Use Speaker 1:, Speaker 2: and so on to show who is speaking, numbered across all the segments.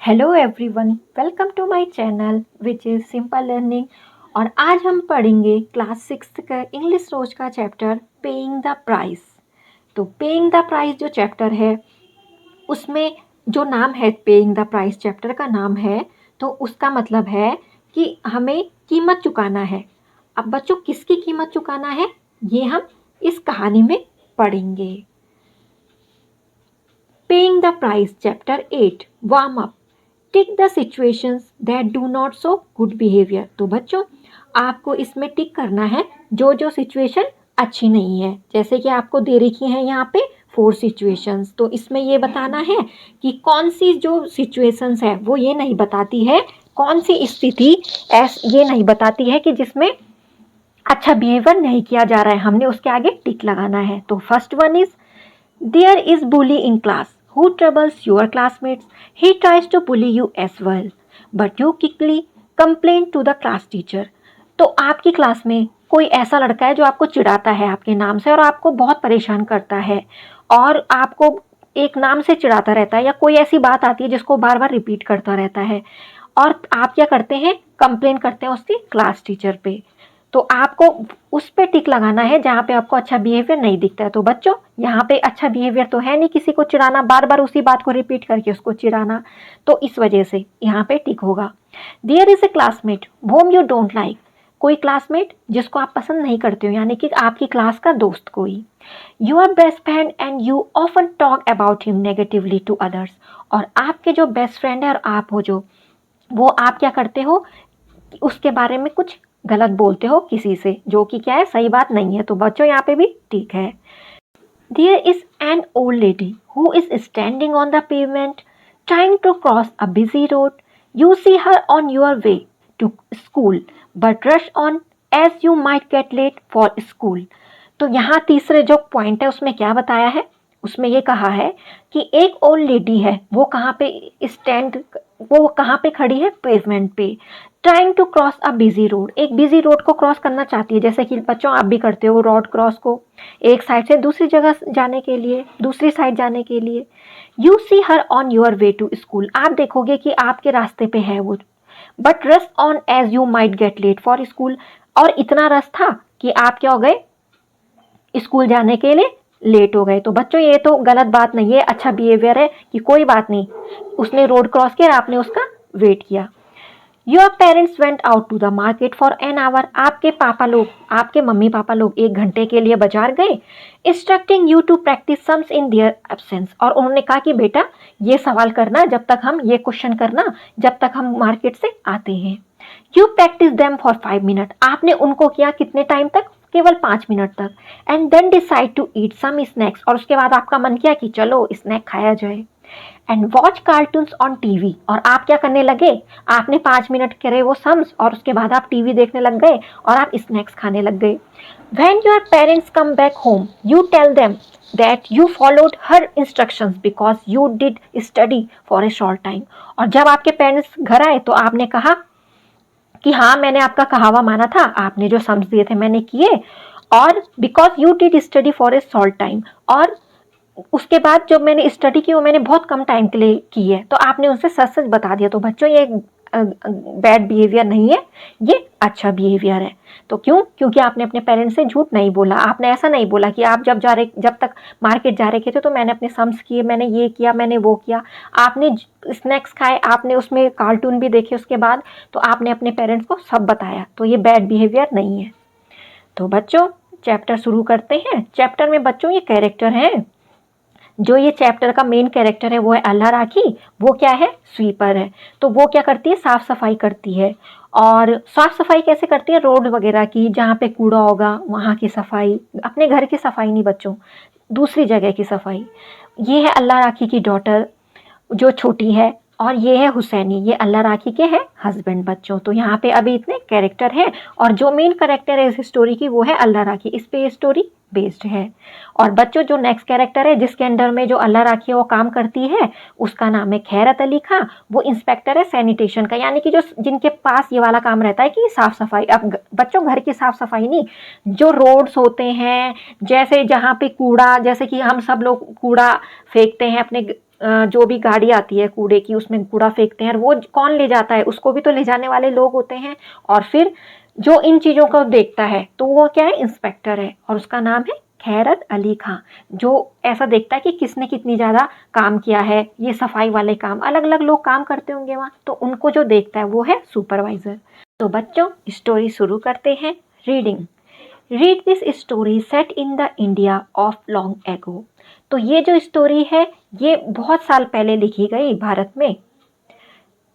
Speaker 1: Hello everyone, welcome to my channel which is simple learning. और आज हम पढ़ेंगे क्लास 6 का इंग्लिश रोज का चैप्टर पेइंग द प्राइस। तो पेइंग द प्राइस जो चैप्टर है उसमें जो नाम है पेइंग द प्राइस चैप्टर का नाम है, तो उसका मतलब है कि हमें कीमत चुकाना है। अब बच्चों किसकी कीमत चुकाना है ये हम इस कहानी में पढ़ेंगे। Paying the price chapter 8 warm up. Tick the situations that do not show good behaviour. तो बच्चों आपको इसमें टिक करना है जो जो सिचुएशन अच्छी नहीं है। जैसे कि आपको दे रखी है यहाँ पे 4 सिचुएशंस, तो इसमें ये बताना है कि कौन सी जो सिचुएशंस है वो ये नहीं बताती है, कौन सी स्थिति ये नहीं बताती है कि जिसमें अच्छा बिहेवियर नहीं किया जा रहा है। हमने उसके आगे टिक लगाना है। तो first one is There is bully in class who troubles your classmates. He tries to bully you as well, but you quickly complain to the class teacher. तो आपकी क्लास में कोई ऐसा लड़का है जो आपको चिढ़ाता है आपके नाम से और आपको बहुत परेशान करता है और आपको एक नाम से चिढ़ाता रहता है, या कोई ऐसी बात आती है जिसको बार बार रिपीट करता रहता है और आप क्या करते हैं, कंप्लेन करते हैं उसकी क्लास टीचर पे। तो आपको उस पे टिक लगाना है जहाँ पे आपको अच्छा बिहेवियर नहीं दिखता है। तो बच्चों यहाँ पे अच्छा बिहेवियर तो है नहीं, किसी को चिढ़ाना, बार बार उसी बात को रिपीट करके उसको चिढ़ाना, तो इस वजह से यहाँ पे टिक होगा। There is a classmate whom you don't like। कोई क्लासमेट जिसको आप पसंद नहीं करते हो, यानी कि आपकी क्लास का दोस्त कोई। Your best friend and you often talk about him negatively to others. और आपके जो बेस्ट फ्रेंड है और आप हो जो, वो आप क्या करते हो, उसके बारे में कुछ गलत बोलते हो किसी से, जो कि क्या है, सही बात नहीं है। तो बच्चों यहाँ पे भी ठीक है। There is an old lady who is standing on the pavement trying to cross a busy road. You see her on your way to school, but rush on as you might get late for school. तो यहाँ तीसरे जो point है उसमें क्या बताया है, उसमें ये कहा है कि एक ओल्ड लेडी है, वो कहाँ पे वो कहाँ पे खड़ी है, पेवमेंट पे। Trying to cross a busy road, एक बिजी रोड को क्रॉस करना चाहती है, जैसे कि बच्चों आप भी करते हो रोड क्रॉस को, एक साइड से दूसरी जगह जाने के लिए, दूसरी साइड जाने के लिए। You see her on your way to school, आप देखोगे कि आपके रास्ते पे है वो। But rush on as you might get late for school, और इतना रश था कि आप क्या हो गए, स्कूल जाने के लिए लेट हो गए। तो बच्चों ये तो गलत बात नहीं है, अच्छा बिहेवियर है कि कोई बात नहीं, उसने रोड क्रॉस किया, आपने उसका वेट किया। Your parents went out to the market for an hour, आपके पापा लोग, आपके मम्मी पापा लोग 1 घंटे के लिए बाजार गए। Instructing you to practise sums in their absence, और उन्होंने कहा कि बेटा ये सवाल करना जब तक हम, ये क्वेश्चन करना जब तक हम मार्केट से आते हैं। You practice them for 5 minute, आपने उनको किया कितने टाइम तक, केवल 5 मिनट तक। And then decide to eat some snacks, और उसके बाद आपका मन किया कि चलो स्नैक खाया जाए। And watch cartoons on TV, और आप क्या करने लगे, आपने 5 मिनट करे वो सम्स और उसके बाद आप टीवी देखने लग गए और आप स्नैक्स खाने लग गए। When your parents come back home you tell them that you followed her instructions because you did study for a short time, और जब आपके पेरेंट्स घर आए तो आपने कहा कि हाँ मैंने आपका कहावा माना था, आपने जो सम्स दिए थे मैंने किए, और because you did study for a short time, और उसके बाद जो मैंने स्टडी की वो मैंने बहुत कम टाइम के लिए की है, तो आपने उनसे सच सच बता दिया। तो बच्चों ये बैड बिहेवियर नहीं है, ये अच्छा बिहेवियर है। तो क्यों, क्योंकि आपने अपने पेरेंट्स से झूठ नहीं बोला। आपने ऐसा नहीं बोला कि आप जब तक मार्केट जा रहे थे तो मैंने अपने सम्स किए, मैंने ये किया, मैंने वो किया। आपने स्नैक्स खाए, आपने उसमें कार्टून भी देखे उसके बाद, तो आपने अपने पेरेंट्स को सब बताया। तो ये बैड बिहेवियर नहीं है। तो बच्चों चैप्टर शुरू करते हैं। चैप्टर में बच्चों ये कैरेक्टर हैं, जो ये चैप्टर का मेन कैरेक्टर है वो है अल्लाह राखी। वो क्या है, स्वीपर है। तो वो क्या करती है, साफ सफाई करती है। और साफ सफाई कैसे करती है, रोड वगैरह की, जहाँ पे कूड़ा होगा वहाँ की सफाई, अपने घर की सफाई नहीं बच्चों, दूसरी जगह की सफाई। ये है अल्लाह राखी की डॉटर जो छोटी है, और ये है हुसैनी, ये अल्लाह राखी के हैं हस्बैंड बच्चों। तो यहाँ पे अभी इतने कैरेक्टर हैं, और जो मेन कैरेक्टर है इस स्टोरी की वो है अल्लाह राखी, इस पे स्टोरी बेस्ड है। और बच्चों जो नेक्स्ट कैरेक्टर है जिसके अंडर में जो अल्लाह राखी है वो काम करती है, उसका नाम है खैरत अली खां। वो इंस्पेक्टर है सैनिटेशन का, यानी कि जो जिनके पास ये वाला काम रहता है कि साफ सफाई। अब बच्चों घर की साफ सफाई नहीं, जो रोड्स होते हैं, जैसे जहाँ पे कूड़ा, जैसे कि हम सब लोग कूड़ा फेंकते हैं अपने जो भी गाड़ी आती है कूड़े की उसमें कूड़ा फेंकते हैं, वो कौन ले जाता है, उसको भी तो ले जाने वाले लोग होते हैं। और फिर जो इन चीज़ों को देखता है तो वो क्या है, इंस्पेक्टर है, और उसका नाम है खैरत अली खां, जो ऐसा देखता है कि किसने कितनी ज़्यादा काम किया है, ये सफाई वाले काम, अलग अलग लोग काम करते होंगे वहाँ, तो उनको जो देखता है वो है सुपरवाइज़र। तो बच्चों स्टोरी शुरू करते हैं। Reading. Read this story set in the India of long ago. तो ये जो स्टोरी है ये बहुत साल पहले लिखी गई भारत में।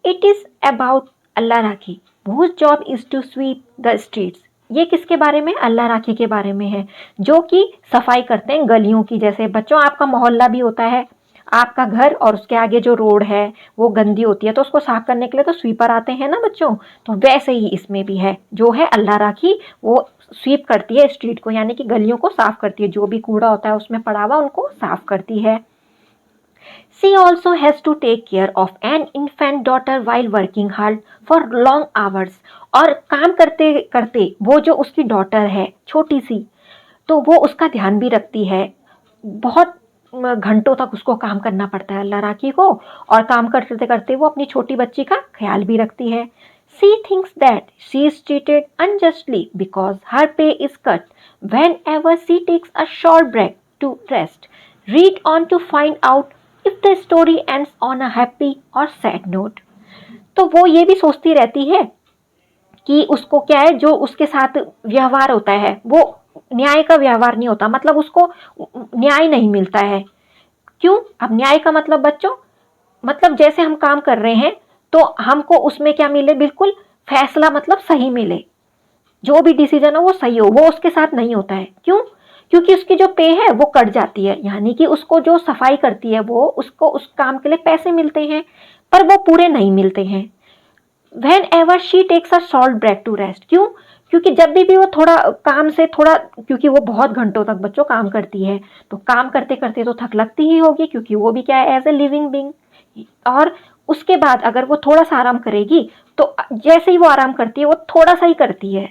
Speaker 1: It is about Allah rakhi whose job is to sweep the streets। ये किसके बारे में, अल्लाह राखी के बारे में है, जो कि सफाई करते हैं गलियों की। जैसे बच्चों आपका मोहल्ला भी होता है, आपका घर और उसके आगे जो रोड है वो गंदी होती है तो उसको साफ करने के लिए तो स्वीपर आते हैं ना बच्चों, तो वैसे ही इसमें भी है, जो है अल्लाह राखी वो स्वीप करती है स्ट्रीट को, यानी कि गलियों को साफ करती है, जो भी कूड़ा होता है उसमें पड़ा हुआ उनको साफ करती है। She also has to take care of an infant daughter while working hard for long hours। और काम करते करते वो जो उसकी डॉटर है छोटी सी, तो वो उसका ध्यान भी रखती है। बहुत घंटों तक उसको काम करना पड़ता है अल्लाह राखी को, और काम करते करते वो अपनी छोटी बच्ची का ख्याल भी रखती है। She thinks that she is treated unjustly because her pay is cut whenever she takes a short break to rest। Read on to find out if the story ends on a happy or sad note। तो वो ये भी सोचती रहती है कि उसको क्या है, जो उसके साथ व्यवहार होता है वो न्याय का व्यवहार नहीं होता, मतलब उसको न्याय नहीं मिलता है। क्यों? अब न्याय का मतलब बच्चों, मतलब जैसे हम काम कर रहे हैं तो हमको उसमें क्या मिले, बिल्कुल फैसला मतलब सही मिले, जो भी डिसीजन हो वो सही हो, वो उसके साथ नहीं होता है। क्यों? क्योंकि उसकी जो पे है वो कट जाती है, यानी कि उसको जो सफाई करती है वो उसको उस काम के लिए पैसे मिलते हैं पर वो पूरे नहीं मिलते हैं। Whenever she takes a short break to rest। क्यों? क्योंकि जब भी वो थोड़ा काम से थोड़ा, क्योंकि वो बहुत घंटों तक बच्चों काम करती है तो काम करते करते तो थक लगती ही होगी, क्योंकि वो भी क्या है, एज ए लिविंग बींग। और उसके बाद अगर वो थोड़ा सा आराम करेगी तो जैसे ही वो आराम करती है वो थोड़ा सा ही करती है,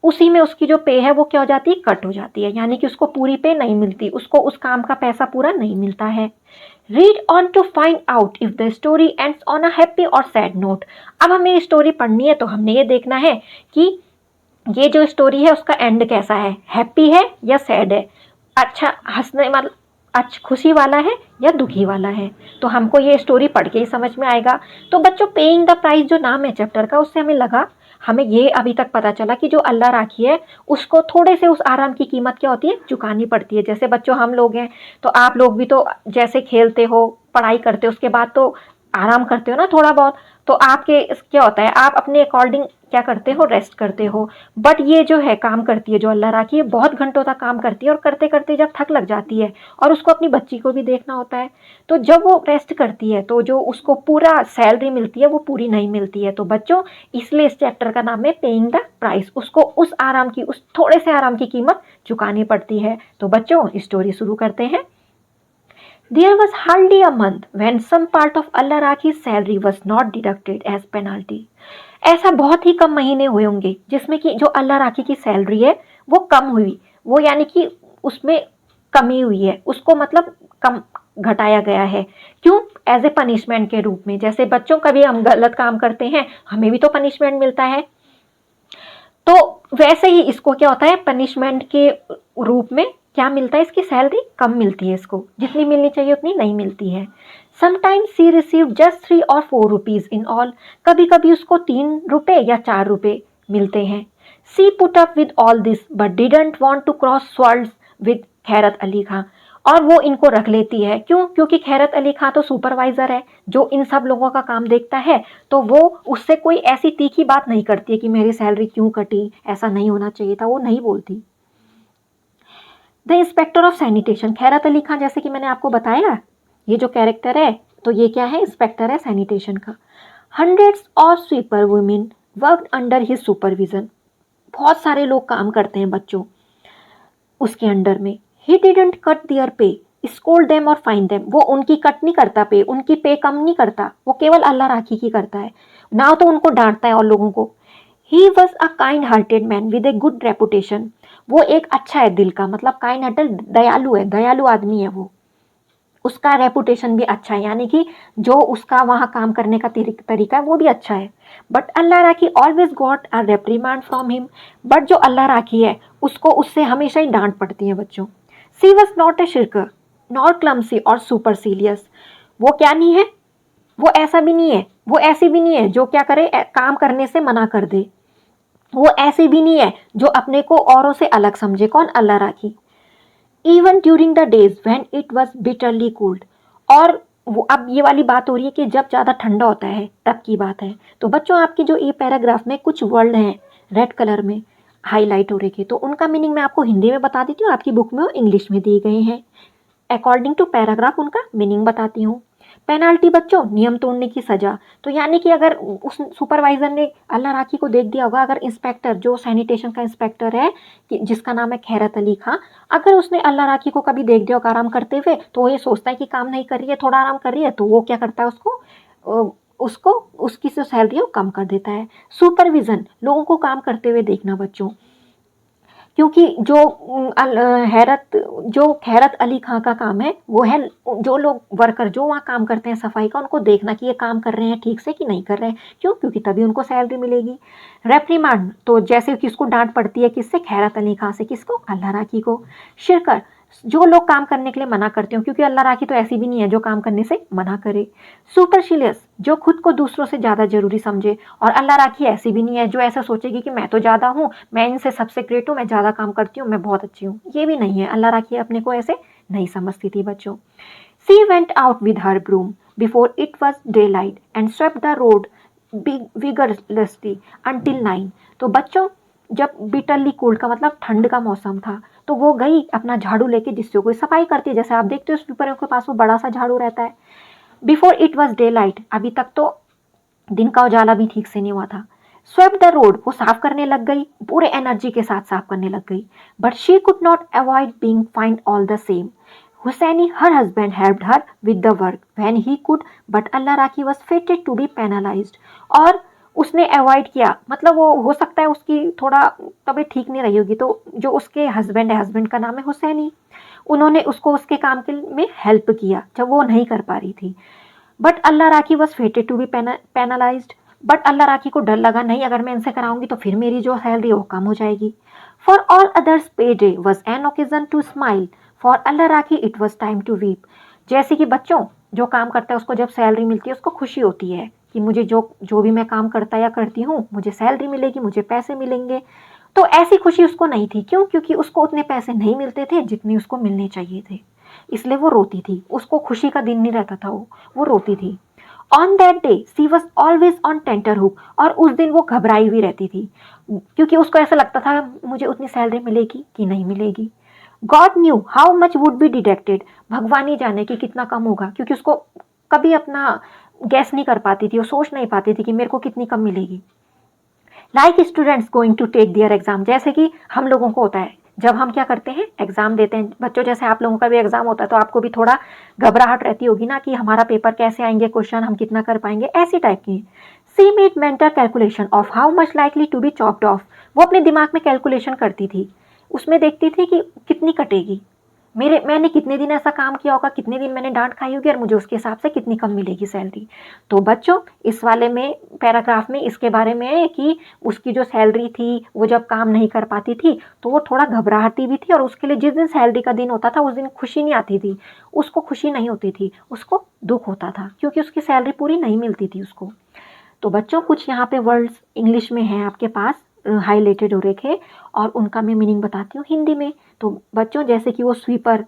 Speaker 1: उसी में उसकी जो पे है वो क्या हो जाती है, कट हो जाती है, यानी कि उसको पूरी पे नहीं मिलती, उसको उस काम का पैसा पूरा नहीं मिलता है। Read on to find out if the story ends on a happy or sad note. अब हमें स्टोरी पढ़नी है तो हमने ये देखना है कि ये जो स्टोरी है उसका एंड कैसा है, हैप्पी है या सैड है, अच्छा हंसने वाला, अच्छा खुशी वाला है या दुखी वाला है। तो हमको ये स्टोरी पढ़ के ही समझ में आएगा। तो बच्चों पेइंग द प्राइस जो नाम है चैप्टर का, उससे हमें ये अभी तक पता चला कि जो अल्लाह राखी है उसको थोड़े से उस आराम की कीमत क्या होती है, चुकानी पड़ती है। जैसे बच्चों हम लोग हैं तो आप लोग भी तो जैसे खेलते हो, पढ़ाई करते हो, उसके बाद तो आराम करते हो ना थोड़ा बहुत, तो आपके क्या होता है, आप अपने अकॉर्डिंग क्या करते हो, रेस्ट करते हो। बट ये जो है काम करती है जो अल्लाह राखी है, बहुत घंटों तक काम करती है और करते करते जब थक लग जाती है और उसको अपनी बच्ची को भी देखना होता है, तो जब वो रेस्ट करती है तो जो उसको पूरा सैलरी मिलती है वो पूरी नहीं मिलती है। तो बच्चों इसलिए इस चैप्टर का नाम है पेइंग द प्राइस, उसको उस आराम की, उस थोड़े से आराम की कीमत चुकानी पड़ती है। तो बच्चों स्टोरी शुरू करते हैं। There was hardly a month when some part of Allah Rakhi's salary was not deducted as penalty। ऐसा बहुत ही कम महीने हुए होंगे जिसमें कि जो अल्लाह राखी की सैलरी है वो कम हुई, वो यानी कि उसमें कमी हुई है, उसको मतलब कम घटाया गया है। क्यों? एज ए पनिशमेंट के रूप में। जैसे बच्चों कभी हम गलत काम करते हैं हमें भी तो पनिशमेंट मिलता है, तो वैसे ही इसको क्या होता है, पनिशमेंट के रूप में क्या मिलता है, इसकी सैलरी कम मिलती है, इसको जितनी मिलनी चाहिए उतनी नहीं मिलती है। समटाइम्स सी रिसीव जस्ट 3 और 4 रुपीज इन ऑल। कभी कभी उसको 3 रुपए या 4 रुपए मिलते हैं। She put up with all this but didn't want to cross swords with Khairat Ali Khan. और वो इनको रख लेती है। क्यों? क्योंकि खैरत अली खां तो सुपरवाइजर है जो इन सब लोगों का काम देखता है, तो वो उससे कोई ऐसी तीखी बात नहीं करती है कि मेरी सैलरी क्यों कटी, ऐसा नहीं होना चाहिए था, वो नहीं बोलती। The inspector of sanitation, Khairat Ali Khan जैसे कि मैंने आपको बताया ये जो कैरेक्टर है तो ये क्या है, इंस्पेक्टर है सैनिटेशन का। Hundreds of sweeper women work under his supervision. बहुत सारे लोग काम करते हैं बच्चों उसके अंडर में। ही डिडंट कट देयर पे, स्कोल्ड देम और फाइन देम। वो उनकी कट नहीं करता पे, उनकी पे कम नहीं करता, वो केवल अल्लाह राखी की करता है ना, तो उनको डांटता है और लोगों को। He was a kind hearted man with a good reputation. वो एक अच्छा है दिल का, मतलब काइंड हार्टेड, दयालु है, दयालु आदमी है वो। उसका रेपुटेशन भी अच्छा है, यानी कि जो उसका वहाँ काम करने का तरीका है वो भी अच्छा है। But Allah rakhi always got a reprimand from him, but जो अल्लाह राखी है उसको उससे हमेशा ही डांट पड़ती है बच्चों। She was not a shirker not clumsy और सुपरसीलियस। वो क्या नहीं है, वो ऐसा भी नहीं है, वो ऐसी भी नहीं है जो क्या करे, काम करने से मना कर दे। वो ऐसी भी नहीं है जो अपने को औरों से अलग समझे। कौन? Allah Rakhi. Even during the days when it was bitterly cold. और वो अब ये वाली बात हो रही है कि जब ज़्यादा ठंडा होता है तब की बात है। तो बच्चों आपकी जो ये पैराग्राफ में कुछ वर्ड हैं रेड कलर में हाईलाइट हो रखे, तो उनका मीनिंग मैं आपको हिंदी में बता देती हूँ, आपकी बुक में वो इंग्लिश में दिए गए हैं। अकॉर्डिंग टू पैराग्राफ उनका मीनिंग बताती हूँ। पेनाल्टी बच्चों, नियम तोड़ने की सजा। तो यानी कि अगर उस सुपरवाइजर ने अल्लाह राखी को देख दिया होगा, अगर इंस्पेक्टर जो सैनिटेशन का इंस्पेक्टर है कि जिसका नाम है खैरत अली खां, अगर उसने अल्लाह राखी को कभी देख दिया होगा आराम करते हुए, तो वो ये सोचता है कि काम नहीं कर रही है, थोड़ा आराम कर रही है, तो वो क्या करता है उसको उसकी जो सैलरी है वो कम कर देता है। सुपरविजन, लोगों को काम करते हुए देखना बच्चों, क्योंकि जो खैरत अली खां का काम है वो है जो लोग वर्कर जो वहाँ काम करते हैं सफाई का, उनको देखना कि ये काम कर रहे हैं ठीक से कि नहीं कर रहे हैं। क्यों? क्योंकि तभी उनको सैलरी मिलेगी। रेप्रीमांड, तो जैसे किसको डांट पड़ती है, किससे? खैरत अली खां से। किसको? अल्लाह राखी को। शिरकर, जो लोग काम करने के लिए मना करते हो, क्योंकि अल्लाह राखी तो ऐसी भी नहीं है जो काम करने से मना करे। सुपरशिलियस, जो खुद को दूसरों से ज़्यादा जरूरी समझे, और अल्लाह राखी ऐसी भी नहीं है जो ऐसा सोचेगी कि मैं तो ज़्यादा हूँ, मैं इनसे सबसे ग्रेट हूँ, मैं ज़्यादा काम करती हूँ, मैं बहुत अच्छी हूँ। ये भी नहीं है, अल्लाह राखी अपने को ऐसे नहीं समझती थी बच्चों। She went out with her broom before it was daylight and swept the road vigorously until 9। तो बच्चों जब बिटरली कोल्ड का मतलब ठंड का मौसम था, तो वो गई अपना झाड़ू लेके, जिससे कोई सफाई करती है, जैसे आप देखते हो स्वीपर के पास वो बड़ा सा झाड़ू रहता है। Before it was day light, अभी तक तो दिन का उजाला भी ठीक से नहीं हुआ था। स्वेप द रोड, वो साफ करने लग गई, पूरे एनर्जी के साथ साफ करने लग गई। But she could not avoid being fined all the same. Husaini, her husband, helped her with the work when he could, but Allah Rakhi was fated to be penalised. और उसने अवॉइड किया, मतलब वो हो सकता है उसकी थोड़ा तबीयत ठीक नहीं रही होगी, तो जो उसके हस्बैंड है, हस्बैंड का नाम है हुसैनी, उन्होंने उसको उसके काम के में हेल्प किया जब वो नहीं कर पा रही थी। But Allah Rakhi was fated to be penalised. But Allah Rakhi को डर लगा, नहीं अगर मैं इनसे कराऊंगी तो फिर मेरी जो सैलरी वो कम हो जाएगी। For all others pay day was an occasion to smile, for Allah Rakhi it was time to weep. जैसे कि बच्चों जो काम करता है उसको जब सैलरी मिलती है उसको खुशी होती है कि मुझे जो जो भी मैं काम करता या करती हूँ मुझे सैलरी मिलेगी, मुझे पैसे मिलेंगे। तो ऐसी खुशी उसको नहीं थी। क्यों? क्योंकि उसको उतने पैसे नहीं मिलते थे जितने उसको मिलने चाहिए थे, इसलिए वो रोती थी। उसको खुशी का दिन नहीं रहता था, वो रोती थी। On that day she was always on tenterhooks, और उस दिन वो घबराई हुई रहती थी, क्योंकि उसको ऐसा लगता था मुझे उतनी सैलरी मिलेगी कि नहीं मिलेगी। God knew how much would be deducted, भगवान ही जाने कि कितना कम होगा, क्योंकि उसको कभी अपना गैस नहीं कर पाती थी, वो सोच नहीं पाती थी कि मेरे को कितनी कम मिलेगी। Like students going to take their exam, जैसे कि हम लोगों को होता है जब हम क्या करते हैं एग्जाम देते हैं बच्चों, जैसे आप लोगों का भी एग्जाम होता है तो आपको भी थोड़ा घबराहट रहती होगी ना कि हमारा पेपर कैसे आएंगे, क्वेश्चन हम कितना कर पाएंगे, ऐसी टाइप की। She made mental calculation of how much likely to be chopped off, वो अपने दिमाग में कैलकुलेशन करती थी, उसमें देखती थी कि कितनी कटेगी, मैंने कितने दिन ऐसा काम किया होगा, कितने दिन मैंने डांट खाई होगी, और मुझे उसके हिसाब से कितनी कम मिलेगी सैलरी। तो बच्चों इस वाले में पैराग्राफ में इसके बारे में है कि उसकी जो सैलरी थी वो जब काम नहीं कर पाती थी तो वो थोड़ा घबराहती भी थी, और उसके लिए जिस दिन सैलरी का दिन होता था उस दिन खुशी नहीं आती थी, उसको खुशी नहीं होती थी, उसको दुख होता था क्योंकि उसकी सैलरी पूरी नहीं मिलती थी उसको। तो बच्चों कुछ यहाँ पे वर्ड्स इंग्लिश में हैं आपके पास हाईलाइटेड हो रखे, और उनका मैं मीनिंग बताती हूँ हिंदी में। तो बच्चों जैसे कि वो स्वीपर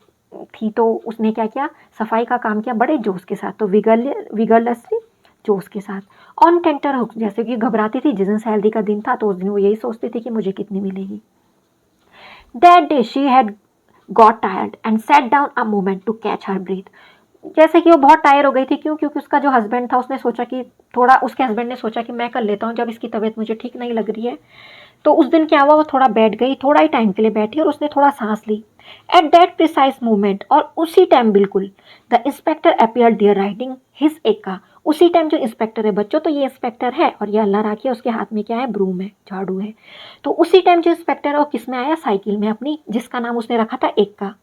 Speaker 1: थी तो उसने क्या किया, सफाई का काम किया बड़े जोश के साथ, तो विगरलेसली, जोश के साथ। ऑन टेंटर हुक, जैसे कि घबराती थी, जिस दिन सैलरी का दिन था तो उस दिन वो यही सोचती थी कि मुझे कितनी मिलेगी। That day she had got tired and sat down a moment to catch her breath, जैसे कि वो बहुत टायर हो गई थी। क्यों? क्योंकि उसका जो हस्बैंड था उसने सोचा कि थोड़ा, उसके हस्बैंड ने सोचा कि मैं कर लेता हूँ जब इसकी तबीयत मुझे ठीक नहीं लग रही है। तो उस दिन क्या हुआ, वो थोड़ा बैठ गई, थोड़ा ही टाइम के लिए बैठी और उसने थोड़ा सांस ली। एट दैट प्रिसाइज मोमेंट, और उसी टाइम बिल्कुल, the inspector appeared there riding his ekka, उसी टाइम जो इंस्पेक्टर है बच्चों, तो ये इंस्पेक्टर है और ये अल्लाह राखी है, उसके हाथ में क्या है, ब्रूम है, झाड़ू है। तो उसी टाइम जो इंस्पेक्टर है वो किस में आया, साइकिल में अपनी, जिसका नाम उसने रखा था Ekka.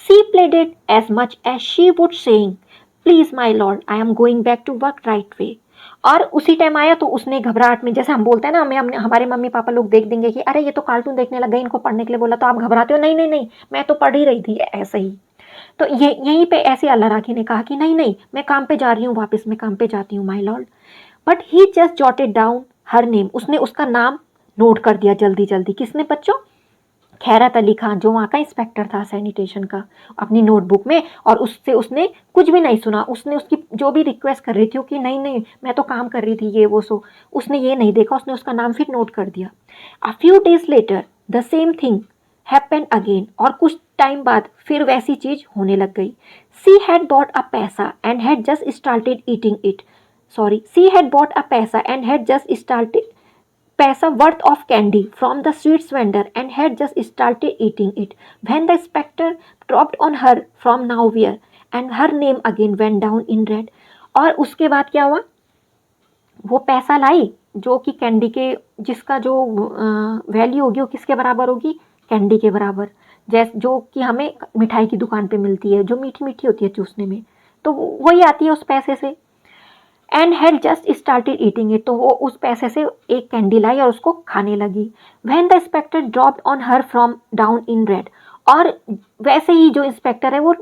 Speaker 1: She pleaded as much as she would, saying, "Please, my lord, I am going back to work right way." और उसी टाइम आया तो उसने घबराहट में, जैसे हम बोलते हैं ना, हमें हमारे मम्मी पापा लोग देख देंगे कि अरे ये तो कार्टून देखने लग गए, इनको पढ़ने के लिए बोला, तो आप घबराते हो, नहीं नहीं नहीं, मैं तो पढ़ ही रही थी ऐसे ही। तो ये यहीं पे ऐसे अल्लाह राखी ने कहा कि नहीं नहीं, मैं काम पे जा रही हूँ, वापस मैं काम पे जाती हूँ my Lord. But he just jotted down her name, उसने उसका नाम नोट कर दिया जल्दी जल्दी। किसने बच्चों? खैरत अली खान, जो वहाँ का इंस्पेक्टर था सैनिटेशन का, अपनी नोटबुक में। और उससे उसने कुछ भी नहीं सुना, उसने उसकी जो भी रिक्वेस्ट कर रही थी कि नहीं नहीं मैं तो काम कर रही थी ये वो, सो उसने ये नहीं देखा, उसने उसका नाम फिर नोट कर दिया। A few days later the same thing happen again, और कुछ टाइम बाद फिर वैसी चीज होने लग गई। सी had bought a paisa and had just started eating it, sorry, she had bought a paisa and had just started paisa worth of candy from the sweets vendor and had just started eating it when the spectre dropped on her from nowhere and her name again went down in red। और उसके बाद क्या हुआ? वो पैसा लाई जो कि candy के, जिसका जो वैल्यू होगी वो किसके बराबर होगी? कैंडी के बराबर, जैसे जो कि हमें मिठाई की दुकान पे मिलती है, जो मीठी मीठी होती है चूसने में, तो वही आती है उस पैसे से। And had just started eating it, तो वो उस पैसे से एक कैंडी लाई और उसको खाने लगी। When the inspector dropped on her from down in red, और वैसे ही जो इंस्पेक्टर है वो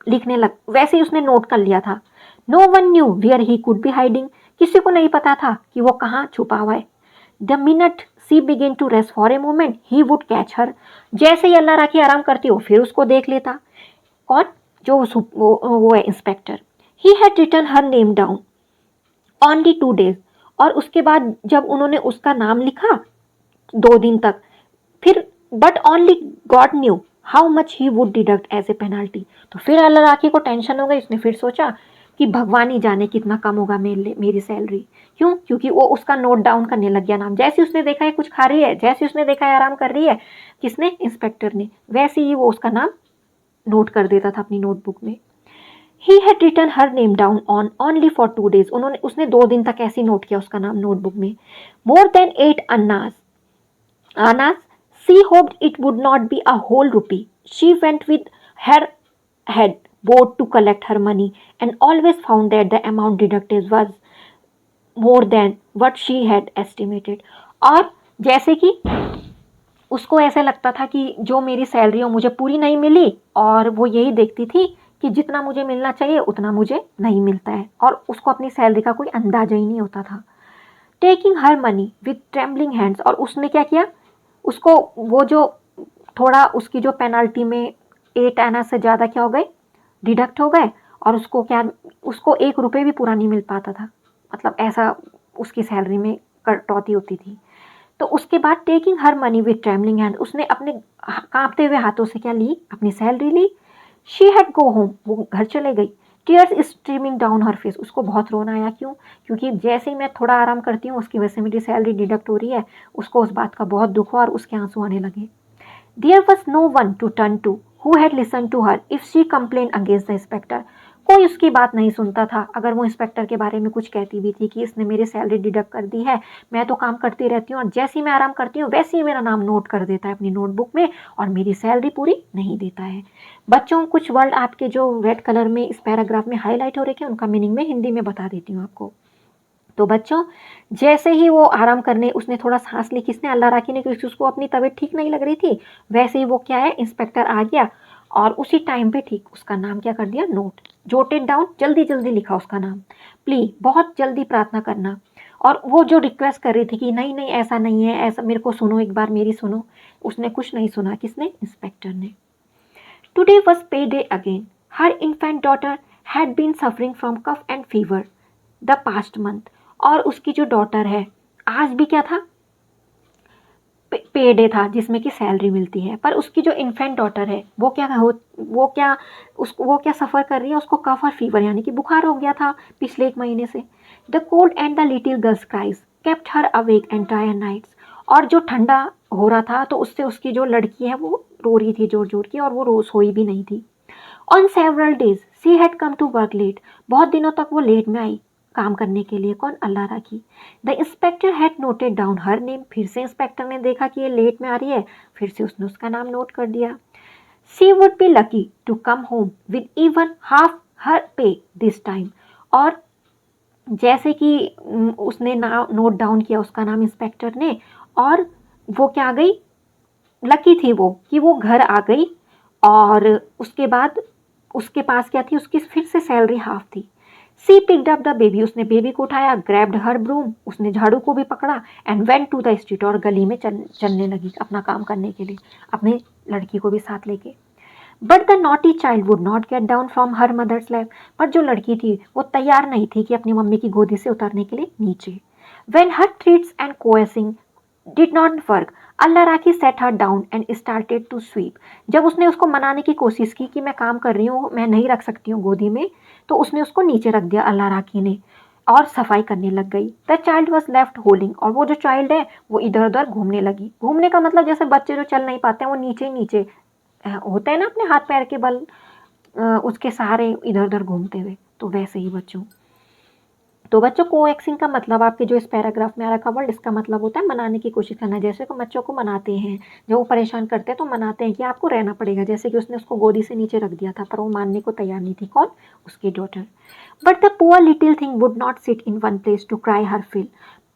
Speaker 1: लिखने लग, वैसे ही उसने नोट कर लिया था। No one knew where he could be hiding, किसी को नहीं पता था कि वो कहाँ छुपा हुआ है। The minute she begin to rest for a moment he would catch her, जैसे ही अल्लाह राखी आराम करती हो फिर उसको देख लेता। कौन? जो वो है inspector. He had written her name down only 2 days, और उसके बाद जब उन्होंने उसका नाम लिखा 2 दिन तक, फिर but only God knew how much he would deduct as a penalty, तो फिर अल्लाह राखी को टेंशन हो गई। उसने फिर सोचा कि भगवान ही जाने कितना कम होगा मेरी सैलरी। क्यों? क्योंकि वो उसका नोट डाउन करने लग गया नाम। जैसे उसने देखा है कुछ खा रही है, जैसे उसने देखा है आराम कर रही है, किसने? इंस्पेक्टर ने, वैसे ही वो उसका नाम नोट कर देता था अपनी नोटबुक में। He had written her name down on only for 2 days, उसने 2 दिन तक ऐसे नोट किया उसका नाम नोटबुक में। More than 8 annas, she hoped it would not be a whole rupee. She went with her head bowed to collect her money and always found that the amount deducted was more than what she had estimated। और जैसे कि उसको ऐसा लगता था कि जो मेरी सैलरी हो मुझे पूरी नहीं मिली, और वो यही देखती थी कि जितना मुझे मिलना चाहिए उतना मुझे नहीं मिलता है, और उसको अपनी सैलरी का कोई अंदाजा ही नहीं होता था। Taking her money with trembling hands, और उसने क्या किया, उसको वो जो थोड़ा उसकी जो पेनल्टी में 8 आना से ज़्यादा क्या हो गए, डिडक्ट हो गए, और उसको क्या, उसको 1 रुपये भी पूरा नहीं मिल पाता था, मतलब ऐसा उसकी सैलरी में कटौती होती थी। तो उसके बाद taking her money with trembling hand, उसने अपने कांपते हुए हाथों से क्या ली, अपनी सैलरी ली। शी हैड गो होम, वो घर चले गई। Tears streaming down her face, उसको बहुत रोना आया। क्यों? क्योंकि जैसे ही मैं थोड़ा आराम करती हूँ उसकी वजह से मेरी सैलरी डिडक्ट हो रही है, उसको उस बात का बहुत दुख हुआ और उसके आंसू आने लगे। There was no one to turn to who had listen to her if she complain against the inspector, कोई उसकी बात नहीं सुनता था अगर वो इंस्पेक्टर के बारे में कुछ कहती भी थी कि इसने मेरी सैलरी डिडक्ट कर दी है, मैं तो काम करती रहती हूँ और जैसे ही मैं आराम करती हूँ वैसे ही मेरा नाम नोट कर देता है अपनी नोटबुक में और मेरी सैलरी पूरी नहीं देता है। बच्चों, कुछ वर्ड आपके जो रेड कलर में इस पैराग्राफ में हाईलाइट हो रहे हैं उनका मीनिंग में हिंदी में बता देती हूँ आपको। तो बच्चों, जैसे ही वो आराम करने उसने थोड़ा सांस ली, किसने? अल्लाह राखी ने, क्योंकि उसको अपनी तबीयत ठीक नहीं लग रही थी। वैसे ही वो क्या है, इंस्पेक्टर आ गया और उसी टाइम पे ठीक उसका नाम क्या कर दिया, नोट, जोटेड डाउन, जल्दी जल्दी लिखा उसका नाम। प्लीज, बहुत जल्दी प्रार्थना करना। और वो जो रिक्वेस्ट कर रही थी कि नहीं नहीं ऐसा नहीं है, ऐसा मेरे को सुनो, एक बार मेरी सुनो, उसने कुछ नहीं सुना। किसने? इंस्पेक्टर ने। Today was pay day again. Her infant daughter had been suffering from cough and fever the past month. और उसकी जो डॉटर है, आज भी क्या था, पे डे था जिसमें कि सैलरी मिलती है, पर उसकी जो इन्फेंट डॉटर है वो क्या सफ़र कर रही है, उसको कफ और फीवर यानी कि बुखार हो गया था पिछले 1 महीने से। The cold and the little girl's cries kept her awake entire nights. और जो ठंडा हो रहा था तो उससे उसकी जो लड़की है वो रो रही थी जोर जोर की, और वो रोज सोई भी नहीं थी। On several days she had come to work late. बहुत दिनों तक वो लेट में आई काम करने के लिए। कौन? Allah Rakhi. The inspector had noted down her name. फिर से इंस्पेक्टर ने देखा कि ये लेट में आ रही है, फिर से उसने उसका नाम नोट कर दिया। She would be lucky to come home with even half her pay this time. और जैसे कि उसने नोट डाउन किया उसका नाम इंस्पेक्टर ने, और वो क्या आ गई, लकी थी वो कि वो घर आ गई, और उसके बाद उसके पास क्या थी, उसकी फिर से सैलरी हाफ थी। सी पिक्ड अप द बेबी, उसने बेबी को उठाया, ग्रैब्ड हर ब्रूम, उसने झाड़ू को भी पकड़ा, and went to the street, और गली में चलने लगी अपना काम करने के लिए, अपनी लड़की को भी साथ लेके। But the naughty child would not get down from her mother's lap, पर जो लड़की थी वो तैयार नहीं थी कि अपनी मम्मी की गोदी से उतरने के लिए नीचे। When her treats and coaxing did not work, Allah Rakhi sat her down and started to sweep. जब उसने उसको मनाने की कोशिश की कि मैं काम कर रही हूँ, मैं नहीं रख सकती हूँ गोदी में, तो उसने उसको नीचे रख दिया अल्लाह राखी ने, और सफाई करने लग गई। The child was left holding, और वो जो चाइल्ड है वो इधर उधर घूमने लगी। घूमने का मतलब जैसे बच्चे जो चल नहीं पाते हैं वो नीचे नीचे होते हैं ना, अपने हाथ पैर के बल उसके सहारे इधर उधर घूमते हुए, तो वैसे ही बच्चों। तो बच्चों कोएक्सिंग का मतलब आपके जो इस पैराग्राफ में आ रखा वर्ड, इसका मतलब होता है मनाने की कोशिश करना। जैसे को बच्चों को मनाते हैं, जब वो परेशान करते हैं तो मनाते हैं कि आपको रहना पड़ेगा, जैसे कि उसने उसको गोदी से नीचे रख दिया था, पर वो मानने को तैयार नहीं थी। कौन? उसकी daughter. But the poor little thing would not sit in one place to cry her fill,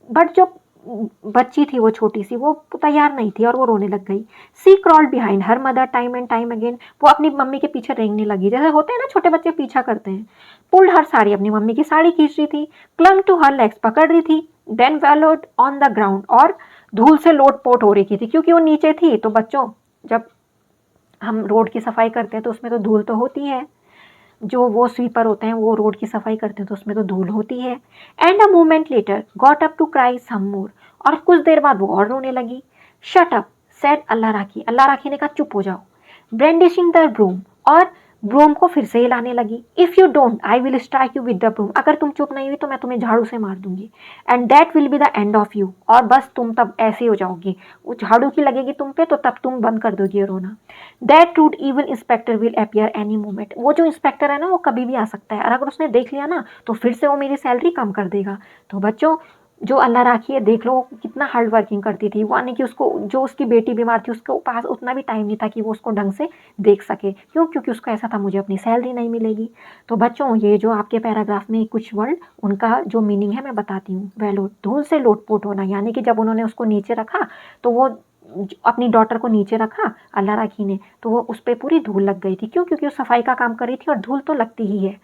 Speaker 1: बट जो बच्ची थी वो छोटी सी, वो तैयार नहीं थी और वो रोने लग गई। She crawled behind her mother time and time again, वो अपनी मम्मी के पीछे रेंगने लगी, जैसे होते हैं ना छोटे बच्चे पीछा करते हैं। पुल्ड हर साड़ी, अपनी मम्मी की साड़ी खींच रही थी। क्लंग टू हर लेग्स, पकड़ रही थी। देन वैलोड ऑन द ग्राउंड, और धूल से लोट पोट हो रही थी क्योंकि वो नीचे थी। तो बच्चों, जब हम रोड की सफाई करते हैं तो उसमें तो धूल तो होती है, जो वो स्वीपर होते हैं वो रोड की सफाई करते हैं तो उसमें तो धूल होती है। And a moment later got up to cry some more, और कुछ देर बाद वो और रोने लगी। Shut up said Allah Rakhi, Allah Rakhi ने कहा चुप हो जाओ। ब्रेंडिशिंग द ब्रूम, और ब्रूम को फिर से हिलाने लगी। If you don't I will strike you with the broom, अगर तुम चुप नहीं हुई तो मैं तुम्हें झाड़ू से मार दूंगी। And that will be the end of you, और बस तुम तब ऐसे हो जाओगी, वो झाड़ू की लगेगी तुम पे तो तब तुम बंद कर दोगी रोना। That rude even inspector will appear any moment, वो जो इंस्पेक्टर है ना वो कभी भी आ सकता है, और अगर उसने देख लिया ना तो फिर से वो मेरी सैलरी कम कर देगा। तो बच्चों, जो अल्लाह राखी है देख लो कितना हार्ड वर्किंग करती थी वो, यानी कि उसको जो उसकी बेटी बीमार थी उसके पास उतना भी टाइम नहीं था कि वो उसको ढंग से देख सके। क्यों? क्योंकि उसको ऐसा था मुझे अपनी सैलरी नहीं मिलेगी। तो बच्चों, ये जो आपके पैराग्राफ में कुछ वर्ड, उनका जो मीनिंग है मैं बताती हूँ। वैलो, धूल से लोटपोट होना, यानी कि जब उन्होंने उसको नीचे रखा तो वो अपनी डॉटर को नीचे रखा अल्लाह राखी ने, तो वो उस पर पूरी धूल लग गई थी। क्यों? क्योंकि वो सफाई का काम कर रही थी और धूल तो लगती ही है।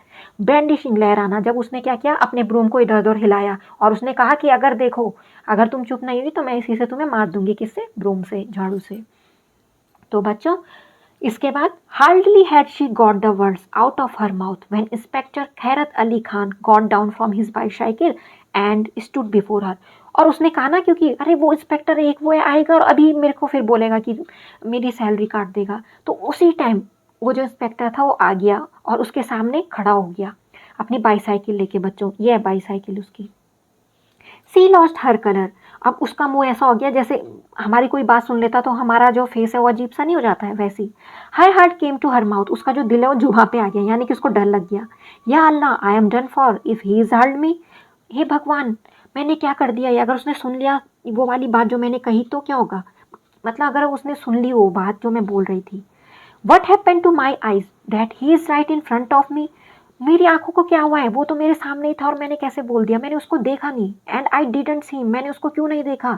Speaker 1: ब्रेंडिशिंग, लहराना, जब उसने क्या किया, अपने ब्रूम को इधर उधर हिलाया और उसने कहा कि अगर देखो, अगर तुम चुप नहीं हुई तो मैं इसी से तुम्हें मार दूंगी। किससे? ब्रूम से, झाड़ू से। तो बच्चों, इसके बाद hardly had she got the words out of her mouth when inspector Khairat Ali Khan got down from his bicycle and stood before her, और उसने कहा ना, क्योंकि अरे वो इंस्पेक्टर एक वो आएगा और अभी मेरे को फिर बोलेगा कि मेरी सैलरी काट देगा, तो उसी टाइम वो जो इंस्पेक्टर था वो आ गया और उसके सामने खड़ा हो गया अपनी बाईसाइकिल लेके। बच्चों, ये है बाईसाइकिल उसकी। सी लॉस्ट हर कलर, अब उसका मुंह ऐसा हो गया जैसे हमारी कोई बात सुन लेता तो हमारा जो फेस है वो अजीब सा नहीं हो जाता है, वैसी। Her heart came to her mouth, उसका जो दिल है वो जुबां पे आ गया, यानी कि उसको डर लग गया। या Allah, I am done for if he is heard me, हे भगवान, मैंने क्या कर दिया, अगर उसने सुन लिया वो वाली बात जो मैंने कही तो क्या होगा, मतलब अगर उसने सुन ली वो बात जो मैं बोल रही थी। What happen to my eyes that he is right in front of me, मेरी आंखों को क्या हुआ है, वो तो मेरे सामने ही था और मैंने कैसे बोल दिया, मैंने उसको देखा नहीं। एंड आई डिडंट सी, मैंने उसको क्यों नहीं देखा।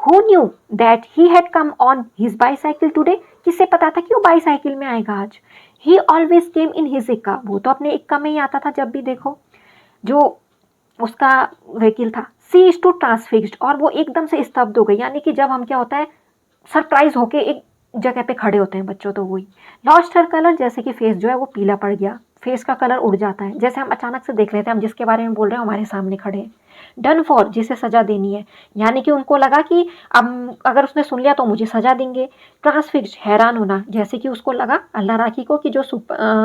Speaker 1: Who knew that he had come on his bicycle today, किसे पता था कि वो बाईसाइकिल में आएगा आज। ही ऑलवेज केम इन हिज इक्का, वो तो अपने इक्का में ही आता था जब भी देखो, जो उसका व्हीकल था। सी इज टू ट्रांसफिक्स्ड, और वो एकदम से स्तब्ध हो गई, यानी कि जब हम क्या होता है सरप्राइज होके एक जगह पे खड़े होते हैं बच्चों, तो वही। लॉस्ट हर कलर, जैसे कि फेस जो है वो पीला पड़ गया, फेस का कलर उड़ जाता है, जैसे हम अचानक से देख लेते हैं हम जिसके बारे में बोल रहे हैं हमारे सामने खड़े हैं। डन फॉर, जिसे सजा देनी है, यानी कि उनको लगा कि अब अगर उसने सुन लिया तो मुझे सजा देंगे। ट्रांसफिक्स्ड, हैरान होना, जैसे कि उसको लगा अल्लाह राखी को कि जो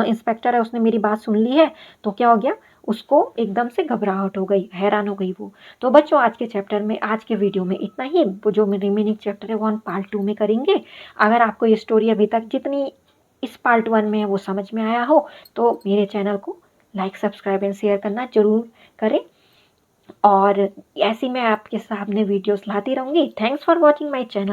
Speaker 1: इंस्पेक्टर है उसने मेरी बात सुन ली है, तो क्या हो गया, उसको एकदम से घबराहट हो गई, हैरान हो गई वो। तो बच्चों, आज के चैप्टर में, आज के वीडियो में इतना ही। वो जो रिमेनिंग चैप्टर है वो हम पार्ट 2 में करेंगे। अगर आपको ये स्टोरी अभी तक जितनी इस पार्ट 1 में है वो समझ में आया हो तो मेरे चैनल को लाइक, सब्सक्राइब एंड शेयर करना जरूर करें, और ऐसी मैं आपके सामने वीडियोस लाती रहूँगी। Thanks for watching my channel.